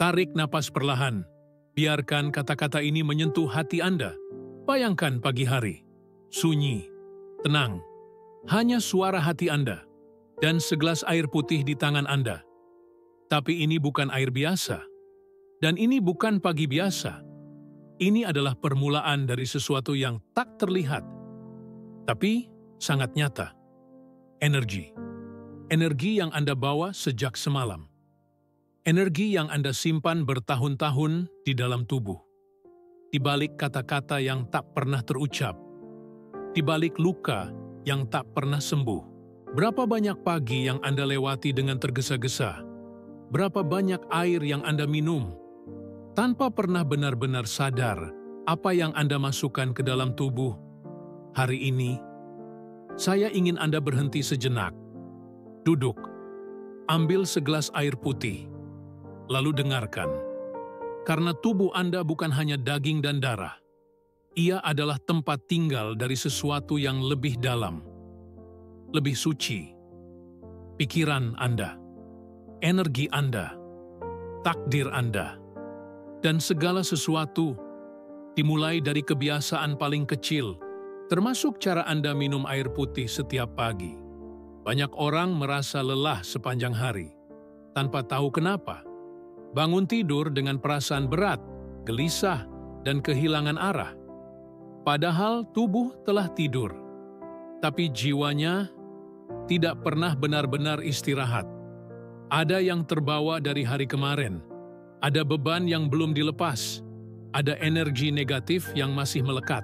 Tarik napas perlahan. Biarkan kata-kata ini menyentuh hati Anda. Bayangkan pagi hari. Sunyi. Tenang. Hanya suara hati Anda. Dan segelas air putih di tangan Anda. Tapi ini bukan air biasa. Dan ini bukan pagi biasa. Ini adalah permulaan dari sesuatu yang tak terlihat. Tapi sangat nyata. Energi. Energi yang Anda bawa sejak semalam. Energi yang Anda simpan bertahun-tahun di dalam tubuh. Di balik kata-kata yang tak pernah terucap. Di balik luka yang tak pernah sembuh. Berapa banyak pagi yang Anda lewati dengan tergesa-gesa? Berapa banyak air yang Anda minum? Tanpa pernah benar-benar sadar apa yang Anda masukkan ke dalam tubuh. Hari ini, saya ingin Anda berhenti sejenak. Duduk. Ambil segelas air putih. Lalu dengarkan. Karena tubuh Anda bukan hanya daging dan darah. Ia adalah tempat tinggal dari sesuatu yang lebih dalam. Lebih suci. Pikiran Anda. Energi Anda. Takdir Anda. Dan segala sesuatu. Dimulai dari kebiasaan paling kecil. Termasuk cara Anda minum air putih setiap pagi. Banyak orang merasa lelah sepanjang hari. Tanpa tahu kenapa. Bangun tidur dengan perasaan berat, gelisah, dan kehilangan arah. Padahal tubuh telah tidur, tapi jiwanya tidak pernah benar-benar istirahat. Ada yang terbawa dari hari kemarin, ada beban yang belum dilepas, ada energi negatif yang masih melekat.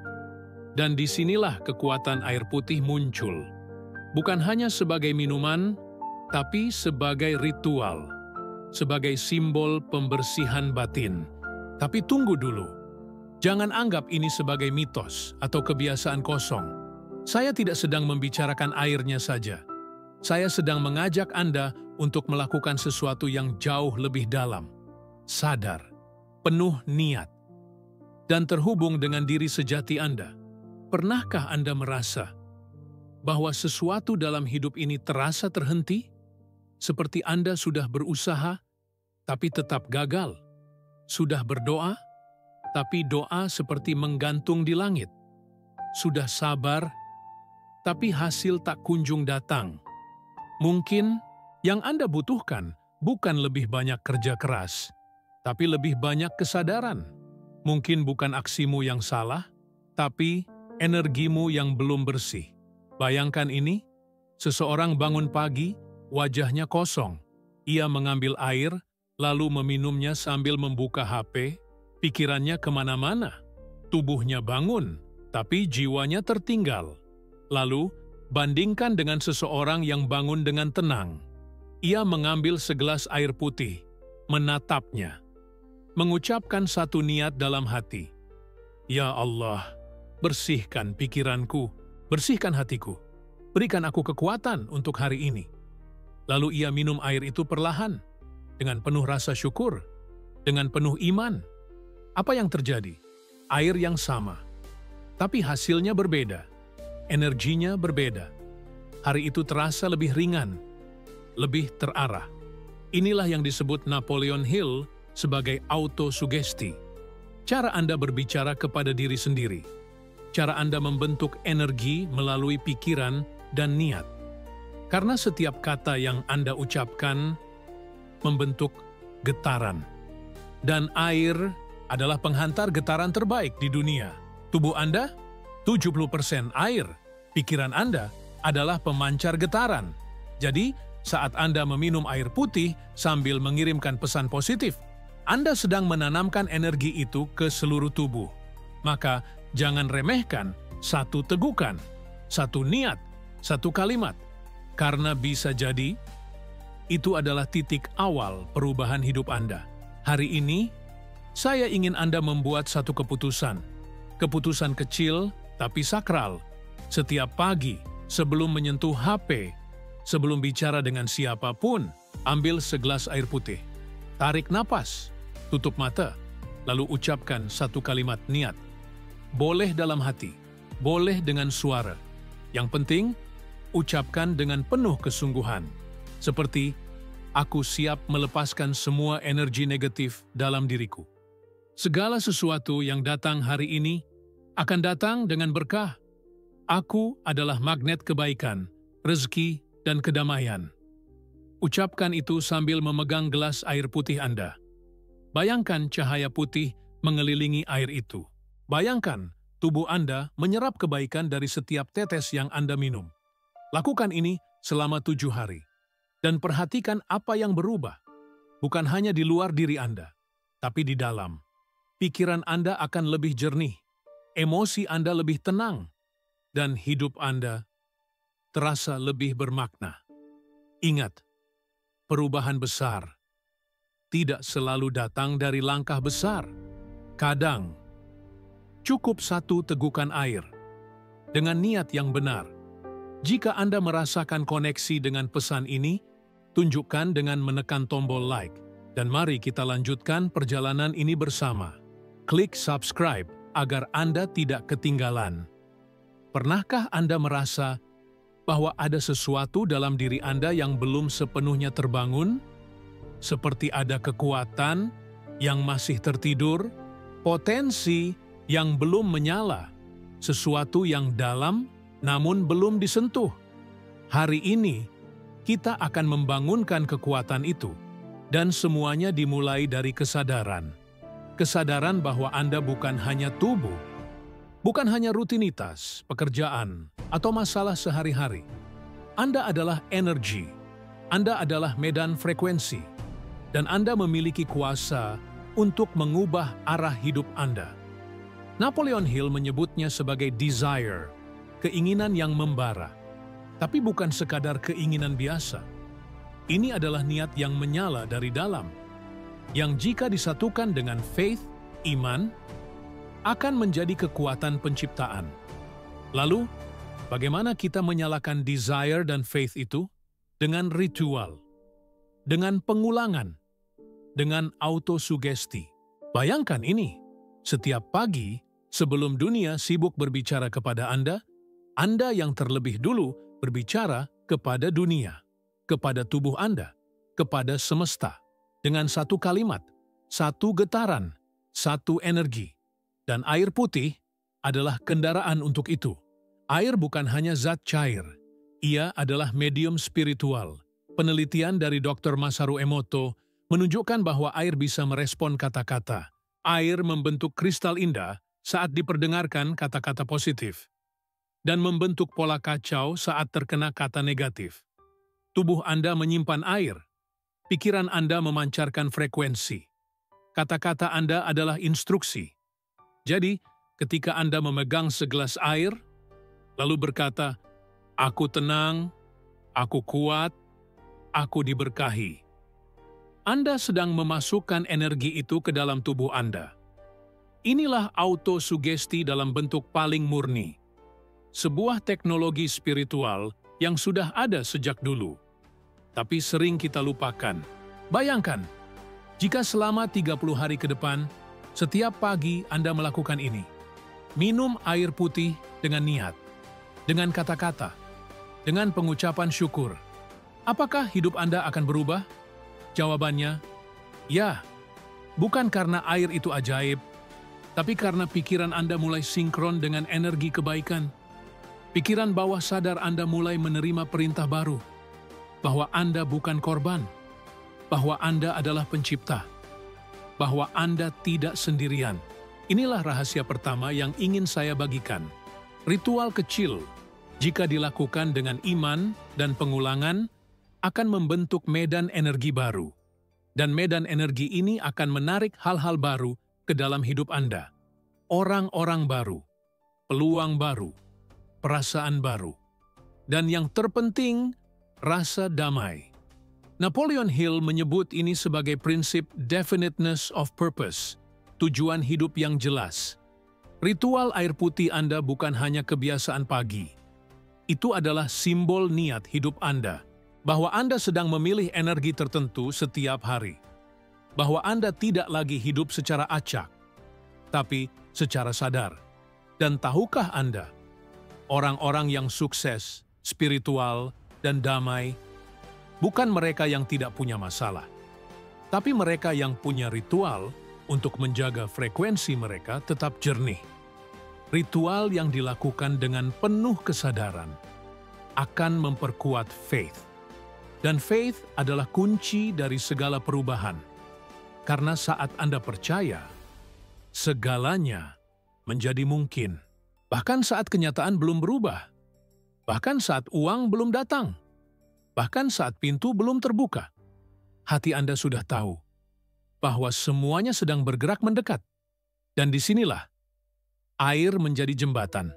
Dan disinilah kekuatan air putih muncul. Bukan hanya sebagai minuman, tapi sebagai ritual. Sebagai simbol pembersihan batin. Tapi tunggu dulu. Jangan anggap ini sebagai mitos atau kebiasaan kosong. Saya tidak sedang membicarakan airnya saja. Saya sedang mengajak Anda untuk melakukan sesuatu yang jauh lebih dalam. Sadar, penuh niat, dan terhubung dengan diri sejati Anda. Pernahkah Anda merasa bahwa sesuatu dalam hidup ini terasa terhenti? Seperti Anda sudah berusaha, tapi tetap gagal. Sudah berdoa, tapi doa seperti menggantung di langit. Sudah sabar, tapi hasil tak kunjung datang. Mungkin yang Anda butuhkan bukan lebih banyak kerja keras, tapi lebih banyak kesadaran. Mungkin bukan aksimu yang salah, tapi energimu yang belum bersih. Bayangkan ini, seseorang bangun pagi, wajahnya kosong. Ia mengambil air, lalu meminumnya sambil membuka HP. Pikirannya kemana-mana. Tubuhnya bangun, tapi jiwanya tertinggal. Lalu, bandingkan dengan seseorang yang bangun dengan tenang. Ia mengambil segelas air putih, menatapnya, mengucapkan satu niat dalam hati. Ya Allah, bersihkan pikiranku, bersihkan hatiku. Berikan aku kekuatan untuk hari ini. Lalu ia minum air itu perlahan, dengan penuh rasa syukur, dengan penuh iman. Apa yang terjadi? Air yang sama, tapi hasilnya berbeda. Energinya berbeda. Hari itu terasa lebih ringan, lebih terarah. Inilah yang disebut Napoleon Hill sebagai autosugesti. Cara Anda berbicara kepada diri sendiri. Cara Anda membentuk energi melalui pikiran dan niat. Karena setiap kata yang Anda ucapkan membentuk getaran. Dan air adalah penghantar getaran terbaik di dunia. Tubuh Anda 70% air. Pikiran Anda adalah pemancar getaran. Jadi, saat Anda meminum air putih sambil mengirimkan pesan positif, Anda sedang menanamkan energi itu ke seluruh tubuh. Maka, jangan remehkan satu tegukan, satu niat, satu kalimat. Karena bisa jadi, itu adalah titik awal perubahan hidup Anda. Hari ini, saya ingin Anda membuat satu keputusan. Keputusan kecil, tapi sakral. Setiap pagi, sebelum menyentuh HP, sebelum bicara dengan siapapun, ambil segelas air putih. Tarik napas, tutup mata, lalu ucapkan satu kalimat niat. Boleh dalam hati, boleh dengan suara. Yang penting, ucapkan dengan penuh kesungguhan. Seperti, aku siap melepaskan semua energi negatif dalam diriku. Segala sesuatu yang datang hari ini akan datang dengan berkah. Aku adalah magnet kebaikan, rezeki, dan kedamaian. Ucapkan itu sambil memegang gelas air putih Anda. Bayangkan cahaya putih mengelilingi air itu. Bayangkan tubuh Anda menyerap kebaikan dari setiap tetes yang Anda minum. Lakukan ini selama 7 hari. Dan perhatikan apa yang berubah. Bukan hanya di luar diri Anda, tapi di dalam. Pikiran Anda akan lebih jernih, emosi Anda lebih tenang, dan hidup Anda terasa lebih bermakna. Ingat, perubahan besar tidak selalu datang dari langkah besar. Kadang, cukup satu tegukan air dengan niat yang benar. Jika Anda merasakan koneksi dengan pesan ini, tunjukkan dengan menekan tombol like. Dan mari kita lanjutkan perjalanan ini bersama. Klik subscribe agar Anda tidak ketinggalan. Pernahkah Anda merasa bahwa ada sesuatu dalam diri Anda yang belum sepenuhnya terbangun? Seperti ada kekuatan yang masih tertidur, potensi yang belum menyala, sesuatu yang dalam namun belum disentuh. Hari ini, kita akan membangunkan kekuatan itu, dan semuanya dimulai dari kesadaran. Kesadaran bahwa Anda bukan hanya tubuh, bukan hanya rutinitas, pekerjaan, atau masalah sehari-hari. Anda adalah energi, Anda adalah medan frekuensi, dan Anda memiliki kuasa untuk mengubah arah hidup Anda. Napoleon Hill menyebutnya sebagai desire, keinginan yang membara. Tapi bukan sekadar keinginan biasa. Ini adalah niat yang menyala dari dalam, yang jika disatukan dengan faith, iman, akan menjadi kekuatan penciptaan. Lalu, bagaimana kita menyalakan desire dan faith itu? Dengan ritual, dengan pengulangan, dengan autosugesti. Bayangkan ini, setiap pagi sebelum dunia sibuk berbicara kepada Anda yang terlebih dulu berbicara kepada dunia, kepada tubuh Anda, kepada semesta, dengan satu kalimat, satu getaran, satu energi. Dan air putih adalah kendaraan untuk itu. Air bukan hanya zat cair, ia adalah medium spiritual. Penelitian dari Dr. Masaru Emoto menunjukkan bahwa air bisa merespon kata-kata. Air membentuk kristal indah saat diperdengarkan kata-kata positif, dan membentuk pola kacau saat terkena kata negatif. Tubuh Anda menyimpan air, pikiran Anda memancarkan frekuensi. Kata-kata Anda adalah instruksi. Jadi, ketika Anda memegang segelas air, lalu berkata, "Aku tenang, aku kuat, aku diberkahi." Anda sedang memasukkan energi itu ke dalam tubuh Anda. Inilah autosugesti dalam bentuk paling murni. Sebuah teknologi spiritual yang sudah ada sejak dulu, tapi sering kita lupakan. Bayangkan, jika selama 30 hari ke depan, setiap pagi Anda melakukan ini. Minum air putih dengan niat, dengan kata-kata, dengan pengucapan syukur. Apakah hidup Anda akan berubah? Jawabannya, ya. Bukan karena air itu ajaib, tapi karena pikiran Anda mulai sinkron dengan energi kebaikan. Pikiran bawah sadar Anda mulai menerima perintah baru, bahwa Anda bukan korban, bahwa Anda adalah pencipta, bahwa Anda tidak sendirian. Inilah rahasia pertama yang ingin saya bagikan. Ritual kecil, jika dilakukan dengan iman dan pengulangan, akan membentuk medan energi baru. Dan medan energi ini akan menarik hal-hal baru ke dalam hidup Anda. Orang-orang baru, peluang baru, perasaan baru, dan yang terpenting, rasa damai. Napoleon Hill menyebut ini sebagai prinsip definiteness of purpose, tujuan hidup yang jelas. Ritual air putih Anda bukan hanya kebiasaan pagi. Itu adalah simbol niat hidup Anda, bahwa Anda sedang memilih energi tertentu setiap hari. Bahwa Anda tidak lagi hidup secara acak, tapi secara sadar. Dan tahukah Anda, orang-orang yang sukses, spiritual, dan damai, bukan mereka yang tidak punya masalah, tapi mereka yang punya ritual untuk menjaga frekuensi mereka tetap jernih. Ritual yang dilakukan dengan penuh kesadaran akan memperkuat faith. Dan faith adalah kunci dari segala perubahan. Karena saat Anda percaya, segalanya menjadi mungkin. Bahkan saat kenyataan belum berubah. Bahkan saat uang belum datang. Bahkan saat pintu belum terbuka. Hati Anda sudah tahu bahwa semuanya sedang bergerak mendekat. Dan disinilah air menjadi jembatan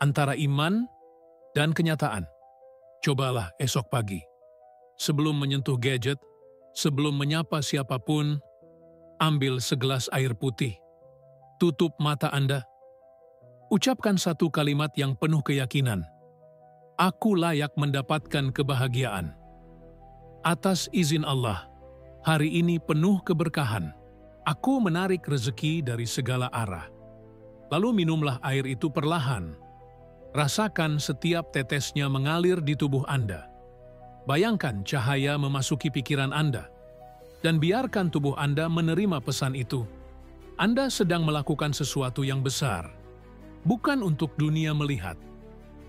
antara iman dan kenyataan. Cobalah esok pagi, sebelum menyentuh gadget, sebelum menyapa siapapun, ambil segelas air putih, tutup mata Anda, ucapkan satu kalimat yang penuh keyakinan. Aku layak mendapatkan kebahagiaan. Atas izin Allah, hari ini penuh keberkahan. Aku menarik rezeki dari segala arah. Lalu minumlah air itu perlahan. Rasakan setiap tetesnya mengalir di tubuh Anda. Bayangkan cahaya memasuki pikiran Anda. Dan biarkan tubuh Anda menerima pesan itu. Anda sedang melakukan sesuatu yang besar. Bukan untuk dunia melihat,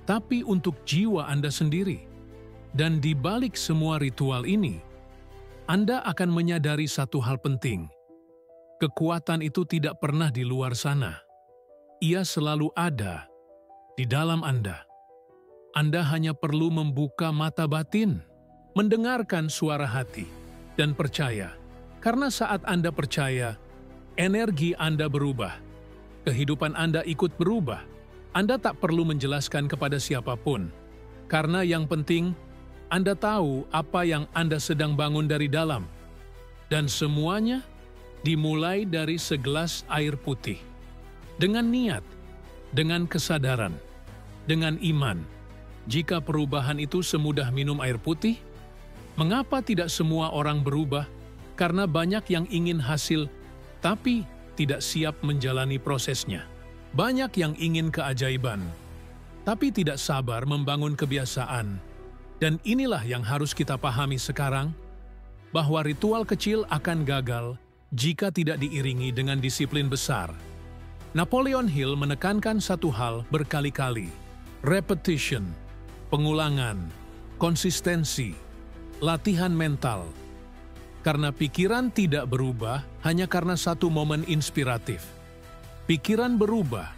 tapi untuk jiwa Anda sendiri. Dan di balik semua ritual ini, Anda akan menyadari satu hal penting. Kekuatan itu tidak pernah di luar sana. Ia selalu ada di dalam Anda. Anda hanya perlu membuka mata batin, mendengarkan suara hati, dan percaya. Karena saat Anda percaya, energi Anda berubah. Kehidupan Anda ikut berubah. Anda tak perlu menjelaskan kepada siapapun. Karena yang penting, Anda tahu apa yang Anda sedang bangun dari dalam. Dan semuanya dimulai dari segelas air putih. Dengan niat, dengan kesadaran, dengan iman. Jika perubahan itu semudah minum air putih, mengapa tidak semua orang berubah? Karena banyak yang ingin hasil, tapi tidak siap menjalani prosesnya. Banyak yang ingin keajaiban, tapi tidak sabar membangun kebiasaan. Dan inilah yang harus kita pahami sekarang, bahwa ritual kecil akan gagal jika tidak diiringi dengan disiplin besar. Napoleon Hill menekankan satu hal berkali-kali: repetition, pengulangan, konsistensi, latihan mental. Karena pikiran tidak berubah hanya karena satu momen inspiratif. Pikiran berubah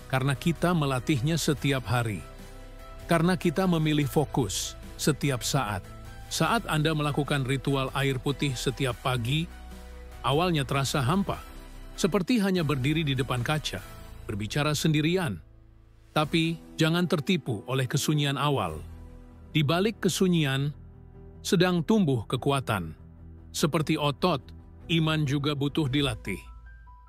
karena kita melatihnya setiap hari. Karena kita memilih fokus setiap saat. Saat Anda melakukan ritual air putih setiap pagi, awalnya terasa hampa. Seperti hanya berdiri di depan kaca, berbicara sendirian. Tapi jangan tertipu oleh kesunyian awal. Di balik kesunyian, sedang tumbuh kekuatan. Seperti otot, iman juga butuh dilatih.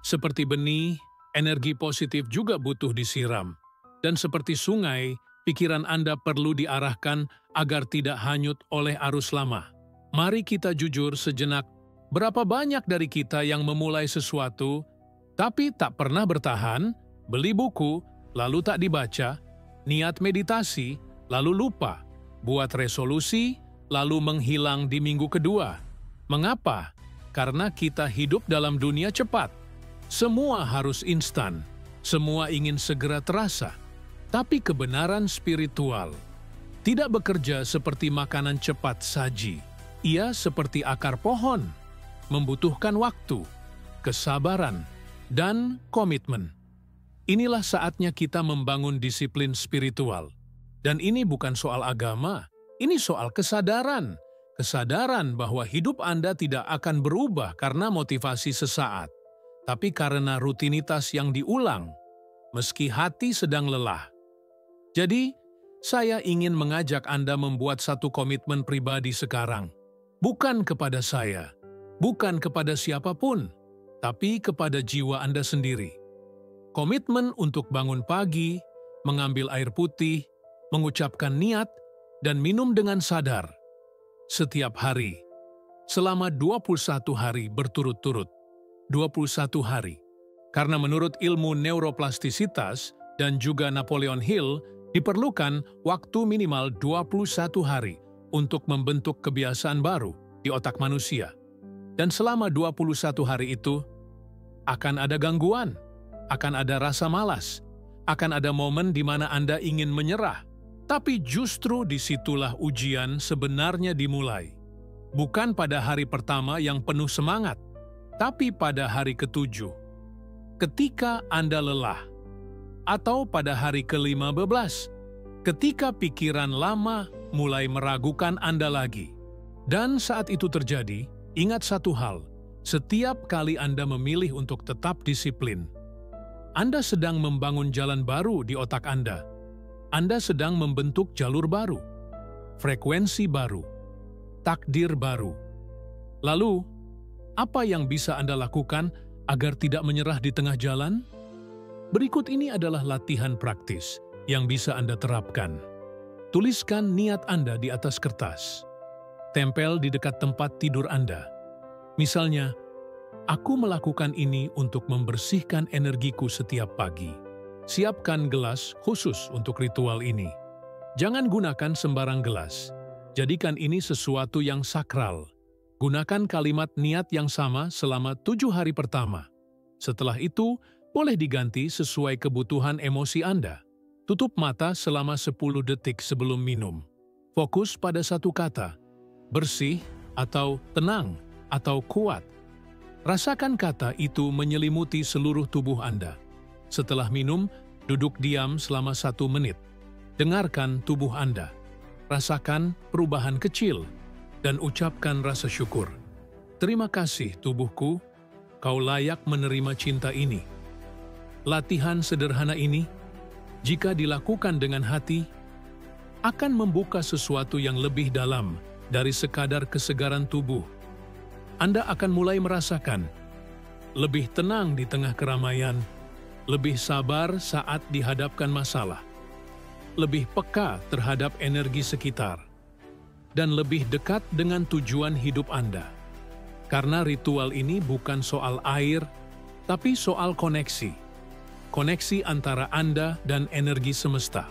Seperti benih, energi positif juga butuh disiram. Dan seperti sungai, pikiran Anda perlu diarahkan agar tidak hanyut oleh arus lama. Mari kita jujur sejenak. Berapa banyak dari kita yang memulai sesuatu, tapi tak pernah bertahan, beli buku, lalu tak dibaca, niat meditasi, lalu lupa, buat resolusi, lalu menghilang di minggu kedua. Mengapa? Karena kita hidup dalam dunia cepat. Semua harus instan, semua ingin segera terasa. Tapi kebenaran spiritual tidak bekerja seperti makanan cepat saji. Ia seperti akar pohon, membutuhkan waktu, kesabaran, dan komitmen. Inilah saatnya kita membangun disiplin spiritual. Dan ini bukan soal agama, ini soal kesadaran. Kesadaran bahwa hidup Anda tidak akan berubah karena motivasi sesaat, tapi karena rutinitas yang diulang, meski hati sedang lelah. Jadi, saya ingin mengajak Anda membuat satu komitmen pribadi sekarang. Bukan kepada saya, bukan kepada siapapun, tapi kepada jiwa Anda sendiri. Komitmen untuk bangun pagi, mengambil air putih, mengucapkan niat, dan minum dengan sadar. Setiap hari, selama 21 hari berturut-turut. 21 hari. Karena menurut ilmu neuroplastisitas dan juga Napoleon Hill, diperlukan waktu minimal 21 hari untuk membentuk kebiasaan baru di otak manusia. Dan selama 21 hari itu, akan ada gangguan, akan ada rasa malas, akan ada momen di mana Anda ingin menyerah. Tapi justru disitulah ujian sebenarnya dimulai. Bukan pada hari pertama yang penuh semangat, tapi pada hari ke-7. Ketika Anda lelah, atau pada hari ke-15, ketika pikiran lama mulai meragukan Anda lagi. Dan saat itu terjadi, ingat satu hal, setiap kali Anda memilih untuk tetap disiplin, Anda sedang membangun jalan baru di otak Anda. Anda sedang membentuk jalur baru, frekuensi baru, takdir baru. Lalu, apa yang bisa Anda lakukan agar tidak menyerah di tengah jalan? Berikut ini adalah latihan praktis yang bisa Anda terapkan. Tuliskan niat Anda di atas kertas. Tempel di dekat tempat tidur Anda. Misalnya, aku melakukan ini untuk membersihkan energiku setiap pagi. Siapkan gelas khusus untuk ritual ini. Jangan gunakan sembarang gelas. Jadikan ini sesuatu yang sakral. Gunakan kalimat niat yang sama selama 7 hari pertama. Setelah itu, boleh diganti sesuai kebutuhan emosi Anda. Tutup mata selama 10 detik sebelum minum. Fokus pada satu kata, bersih atau tenang atau kuat. Rasakan kata itu menyelimuti seluruh tubuh Anda. Setelah minum, duduk diam selama 1 menit. Dengarkan tubuh Anda. Rasakan perubahan kecil dan ucapkan rasa syukur. Terima kasih tubuhku, kau layak menerima cinta ini. Latihan sederhana ini, jika dilakukan dengan hati, akan membuka sesuatu yang lebih dalam dari sekadar kesegaran tubuh. Anda akan mulai merasakan lebih tenang di tengah keramaian, lebih sabar saat dihadapkan masalah, lebih peka terhadap energi sekitar, dan lebih dekat dengan tujuan hidup Anda. Karena ritual ini bukan soal air, tapi soal koneksi. Koneksi antara Anda dan energi semesta.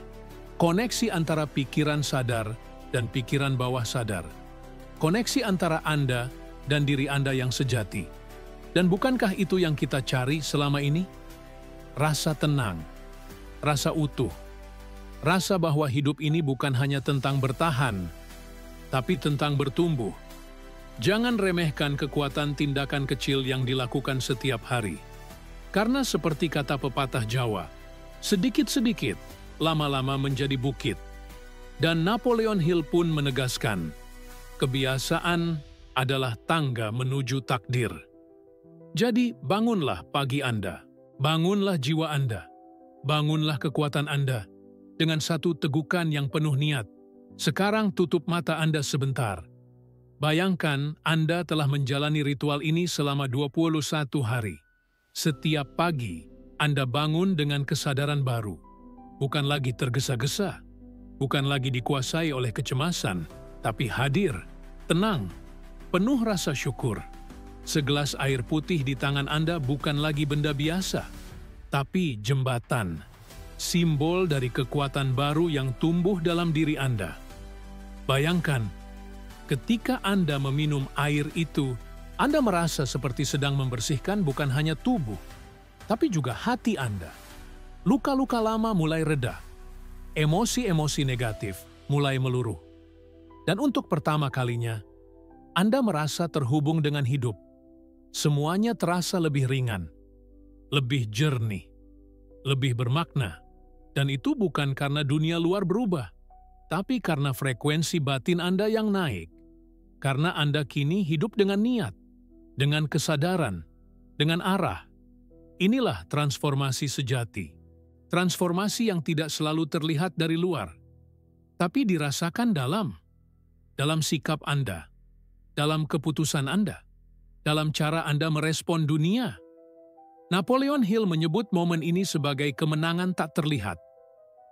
Koneksi antara pikiran sadar dan pikiran bawah sadar. Koneksi antara Anda dan diri Anda yang sejati. Dan bukankah itu yang kita cari selama ini? Rasa tenang, rasa utuh, rasa bahwa hidup ini bukan hanya tentang bertahan, tapi tentang bertumbuh. Jangan remehkan kekuatan tindakan kecil yang dilakukan setiap hari. Karena seperti kata pepatah Jawa, sedikit-sedikit, lama-lama menjadi bukit. Dan Napoleon Hill pun menegaskan, kebiasaan adalah tangga menuju takdir. Jadi, bangunlah pagi Anda. Bangunlah jiwa Anda, bangunlah kekuatan Anda, dengan satu tegukan yang penuh niat. Sekarang tutup mata Anda sebentar. Bayangkan Anda telah menjalani ritual ini selama 21 hari. Setiap pagi, Anda bangun dengan kesadaran baru. Bukan lagi tergesa-gesa, bukan lagi dikuasai oleh kecemasan, tapi hadir, tenang, penuh rasa syukur. Segelas air putih di tangan Anda bukan lagi benda biasa, tapi jembatan, simbol dari kekuatan baru yang tumbuh dalam diri Anda. Bayangkan, ketika Anda meminum air itu, Anda merasa seperti sedang membersihkan bukan hanya tubuh, tapi juga hati Anda. Luka-luka lama mulai reda, emosi-emosi negatif mulai meluruh. Dan untuk pertama kalinya, Anda merasa terhubung dengan hidup. Semuanya terasa lebih ringan, lebih jernih, lebih bermakna. Dan itu bukan karena dunia luar berubah, tapi karena frekuensi batin Anda yang naik. Karena Anda kini hidup dengan niat, dengan kesadaran, dengan arah. Inilah transformasi sejati. Transformasi yang tidak selalu terlihat dari luar, tapi dirasakan dalam sikap Anda, dalam keputusan Anda, dalam cara Anda merespon dunia. Napoleon Hill menyebut momen ini sebagai kemenangan tak terlihat.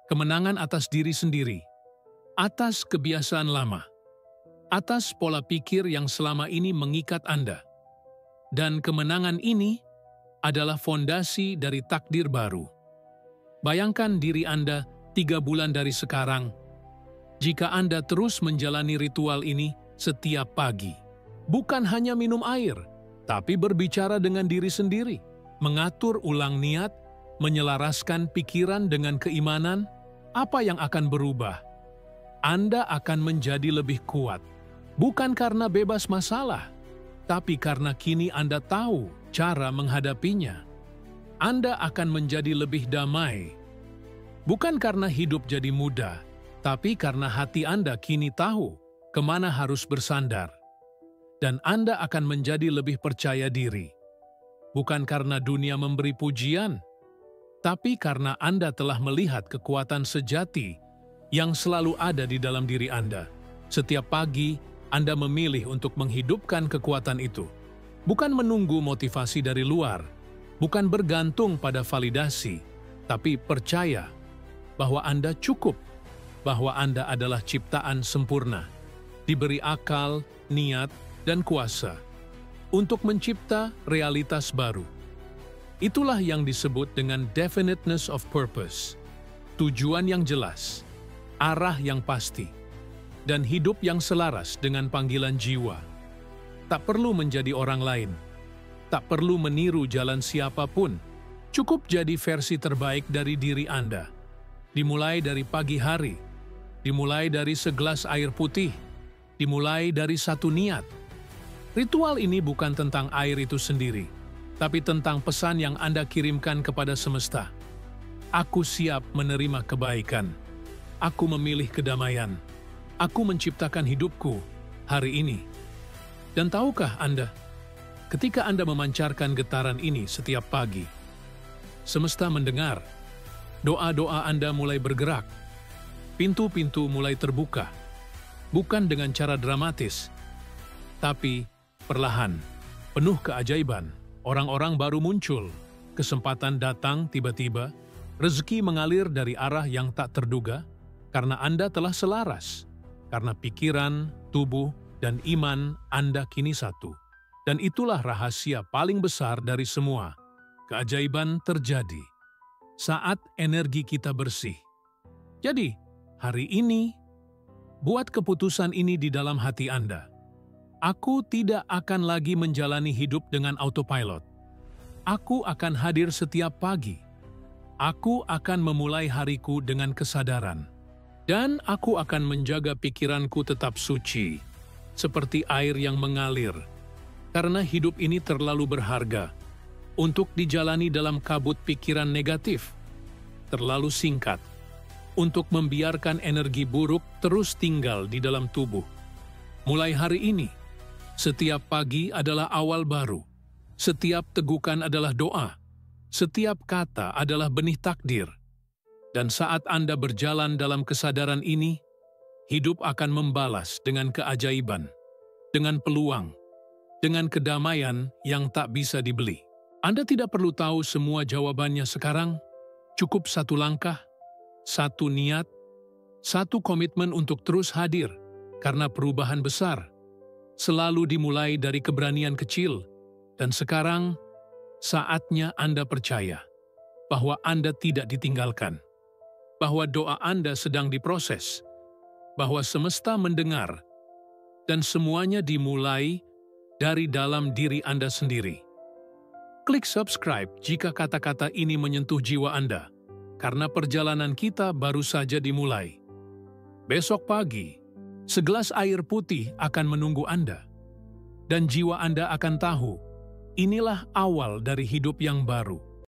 Kemenangan atas diri sendiri, atas kebiasaan lama, atas pola pikir yang selama ini mengikat Anda. Dan kemenangan ini adalah fondasi dari takdir baru. Bayangkan diri Anda 3 bulan dari sekarang. Jika Anda terus menjalani ritual ini setiap pagi, bukan hanya minum air, tapi berbicara dengan diri sendiri, mengatur ulang niat, menyelaraskan pikiran dengan keimanan, apa yang akan berubah? Anda akan menjadi lebih kuat, bukan karena bebas masalah, tapi karena kini Anda tahu cara menghadapinya. Anda akan menjadi lebih damai, bukan karena hidup jadi mudah, tapi karena hati Anda kini tahu kemana harus bersandar. Dan Anda akan menjadi lebih percaya diri, bukan karena dunia memberi pujian, tapi karena Anda telah melihat kekuatan sejati yang selalu ada di dalam diri Anda. Setiap pagi, Anda memilih untuk menghidupkan kekuatan itu, bukan menunggu motivasi dari luar, bukan bergantung pada validasi, tapi percaya bahwa Anda cukup, bahwa Anda adalah ciptaan sempurna, diberi akal, niat, dan kuasa untuk mencipta realitas baru. Itulah yang disebut dengan definiteness of purpose, tujuan yang jelas, arah yang pasti, dan hidup yang selaras dengan panggilan jiwa. Tak perlu menjadi orang lain, tak perlu meniru jalan siapapun, cukup jadi versi terbaik dari diri Anda. Dimulai dari pagi hari, dimulai dari segelas air putih, dimulai dari satu niat. Ritual ini bukan tentang air itu sendiri, tapi tentang pesan yang Anda kirimkan kepada semesta. Aku siap menerima kebaikan. Aku memilih kedamaian. Aku menciptakan hidupku hari ini. Dan tahukah Anda, ketika Anda memancarkan getaran ini setiap pagi, semesta mendengar, doa-doa Anda mulai bergerak, pintu-pintu mulai terbuka, bukan dengan cara dramatis, tapi perlahan, penuh keajaiban. Orang-orang baru muncul, kesempatan datang tiba-tiba, rezeki mengalir dari arah yang tak terduga, karena Anda telah selaras, karena pikiran, tubuh, dan iman Anda kini satu. Dan itulah rahasia paling besar dari semua. Keajaiban terjadi saat energi kita bersih. Jadi, hari ini, buat keputusan ini di dalam hati Anda. Aku tidak akan lagi menjalani hidup dengan autopilot. Aku akan hadir setiap pagi. Aku akan memulai hariku dengan kesadaran. Dan aku akan menjaga pikiranku tetap suci, seperti air yang mengalir. Karena hidup ini terlalu berharga untuk dijalani dalam kabut pikiran negatif. Terlalu singkat untuk membiarkan energi buruk terus tinggal di dalam tubuh. Mulai hari ini, setiap pagi adalah awal baru. Setiap tegukan adalah doa. Setiap kata adalah benih takdir. Dan saat Anda berjalan dalam kesadaran ini, hidup akan membalas dengan keajaiban, dengan peluang, dengan kedamaian yang tak bisa dibeli. Anda tidak perlu tahu semua jawabannya sekarang. Cukup satu langkah, satu niat, satu komitmen untuk terus hadir, karena perubahan besar selalu dimulai dari keberanian kecil. Dan sekarang, saatnya Anda percaya bahwa Anda tidak ditinggalkan, bahwa doa Anda sedang diproses, bahwa semesta mendengar, dan semuanya dimulai dari dalam diri Anda sendiri. Klik subscribe jika kata-kata ini menyentuh jiwa Anda, karena perjalanan kita baru saja dimulai. Besok pagi, segelas air putih akan menunggu Anda, dan jiwa Anda akan tahu, inilah awal dari hidup yang baru.